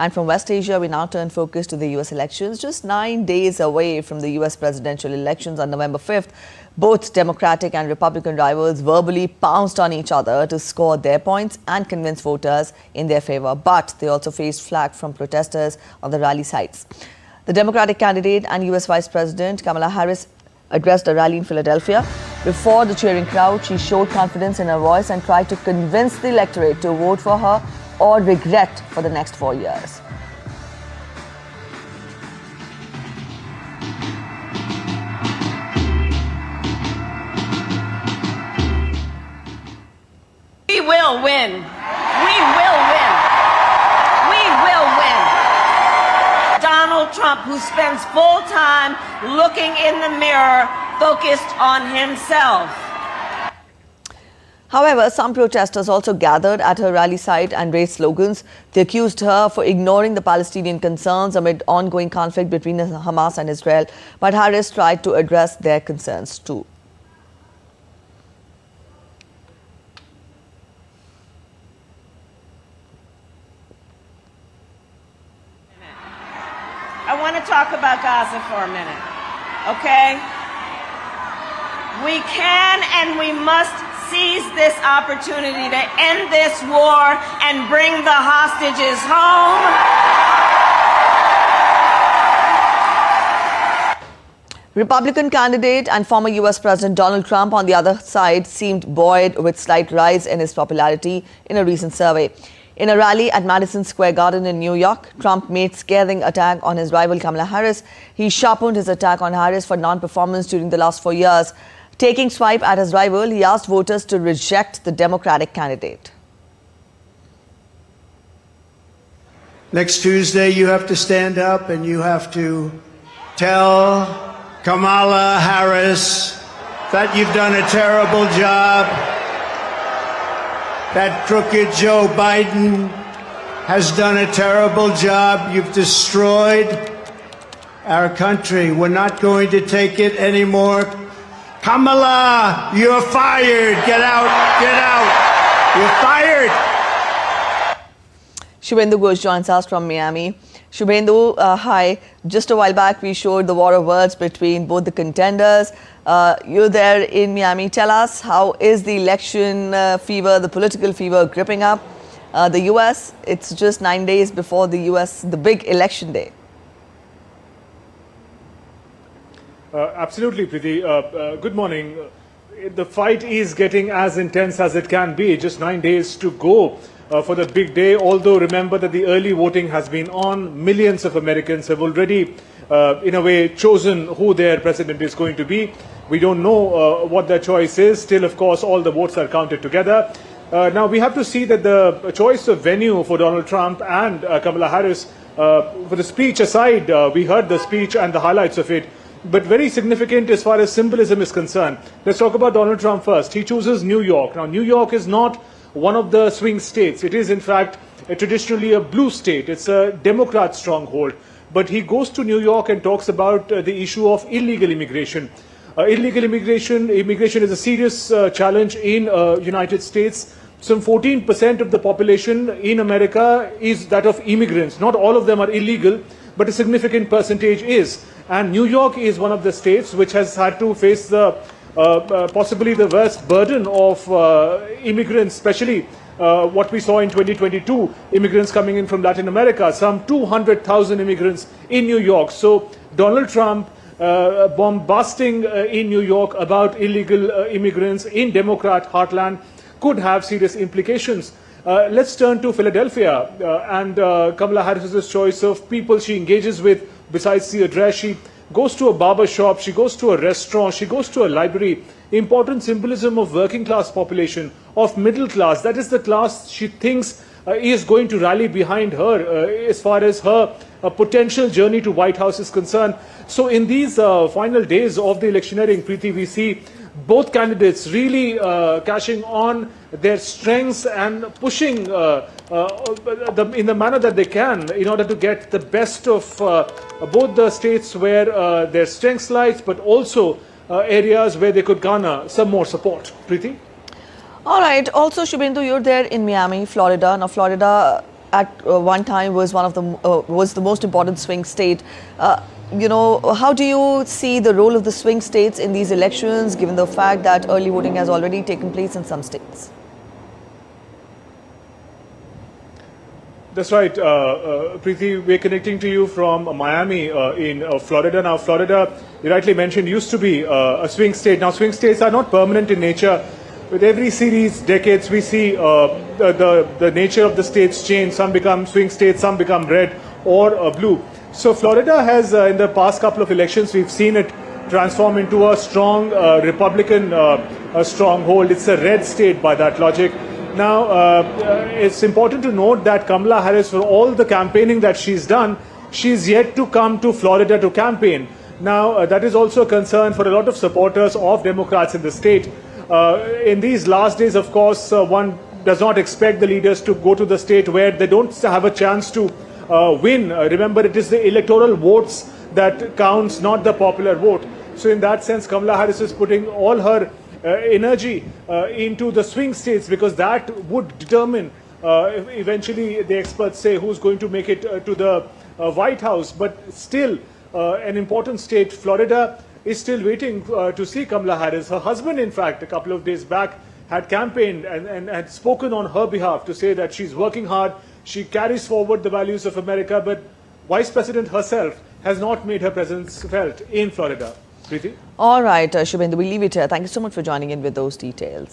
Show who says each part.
Speaker 1: And from West Asia, we now turn focus to the U.S. elections. Just 9 days away from the U.S. presidential elections on November 5th, both Democratic and Republican rivals verbally pounced on each other to score their points and convince voters in their favor. But they also faced flack from protesters on the rally sites. The Democratic candidate and U.S. Vice President Kamala Harris addressed a rally in Philadelphia. Before the cheering crowd, she showed confidence in her voice and tried to convince the electorate to vote for her or regret for the next 4 years.
Speaker 2: We will win. We will win. We will win. Donald Trump, who spends full time looking in the mirror, focused on himself.
Speaker 1: However, some protesters also gathered at her rally site and raised slogans. They accused her for ignoring the Palestinian concerns amid ongoing conflict between Hamas and Israel. But Harris tried to address their concerns too.
Speaker 2: I want to talk about Gaza for a minute, okay? We can and we must seize this opportunity to end this war and bring the hostages home.
Speaker 1: Republican candidate and former U.S. President Donald Trump, on the other side, seemed buoyed with slight rise in his popularity in a recent survey. In a rally at Madison Square Garden in New York, Trump made scathing attack on his rival Kamala Harris. He sharpened his attack on Harris for non-performance during the last 4 years. Taking swipe at his rival, he asked voters to reject the Democratic candidate.
Speaker 3: Next Tuesday, you have to stand up and you have to tell Kamala Harris that you've done a terrible job, that crooked Joe Biden has done a terrible job. You've destroyed our country. We're not going to take it anymore. Kamala, you're fired. Get out. Get out. You're fired.
Speaker 1: Shubhendu Ghosh joins us from Miami. Shubhendu, hi. Just a while back, we showed the war of words between both the contenders. You're there in Miami. Tell us, how is the election fever, the political fever gripping up the U.S.? It's just 9 days before the big election day.
Speaker 4: Absolutely, Preeti. Good morning. The fight is getting as intense as it can be. Just 9 days to go for the big day. Although remember that the early voting has been on. Millions of Americans have already, in a way, chosen who their president is going to be. We don't know what their choice is. Still, of course, all the votes are counted together. Now, we have to see that the choice of venue for Donald Trump and Kamala Harris, for the speech aside, we heard the speech and the highlights of it. But very significant as far as symbolism is concerned. Let's talk about Donald Trump first. He chooses New York. Now, New York is not one of the swing states. It is, in fact, traditionally a blue state. It's a Democrat stronghold. But he goes to New York and talks about the issue of illegal immigration. Illegal immigration is a serious challenge in United States. Some 14% of the population in America is that of immigrants. Not all of them are illegal, but a significant percentage is. And New York is one of the states which has had to face the possibly the worst burden of immigrants, especially what we saw in 2022, immigrants coming in from Latin America, some 200,000 immigrants in New York. So Donald Trump bombasting in New York about illegal immigrants in Democrat heartland could have serious implications. Let's turn to Philadelphia and Kamala Harris's choice of people she engages with. Besides the address, she goes to a barber shop, she goes to a restaurant, she goes to a library. Important symbolism of working class population, of middle class. That is the class she thinks is going to rally behind her as far as her potential journey to White House is concerned. So in these final days of the electioneering, Preeti, we see both candidates really cashing on their strengths and pushing in the manner that they can in order to get the best of both the states where their strengths lies, but also areas where they could garner some more support. Preeti?
Speaker 1: All right. Also, Shubhendu, you're there in Miami, Florida. Now, Florida at one time was was the most important swing state. How do you see the role of the swing states in these elections, given the fact that early voting has already taken place in some states?
Speaker 4: That's right, Preeti. We're connecting to you from Miami in Florida. Now, Florida, you rightly mentioned, used to be a swing state. Now, swing states are not permanent in nature. With every series, decades, we see the nature of the states change. Some become swing states, some become red or blue. So Florida has, in the past couple of elections, we've seen it transform into a strong Republican stronghold. It's a red state by that logic. Now, it's important to note that Kamala Harris, for all the campaigning that she's done, she's yet to come to Florida to campaign. Now, that is also a concern for a lot of supporters of Democrats in the state. In these last days, of course, one does not expect the leaders to go to the state where they don't have a chance to win. Remember, it is the electoral votes that counts, not the popular vote. So in that sense, Kamala Harris is putting all her energy into the swing states, because that would determine eventually, the experts say, who's going to make it to the White House. But still, an important state, Florida, is still waiting to see Kamala Harris. Her husband, in fact, a couple of days back, had campaigned and had spoken on her behalf to say that she's working hard, she carries forward the values of America, but Vice President herself has not made her presence felt in Florida. Preeti?
Speaker 1: All right, Shubhendu, we leave it here. Thank you so much for joining in with those details.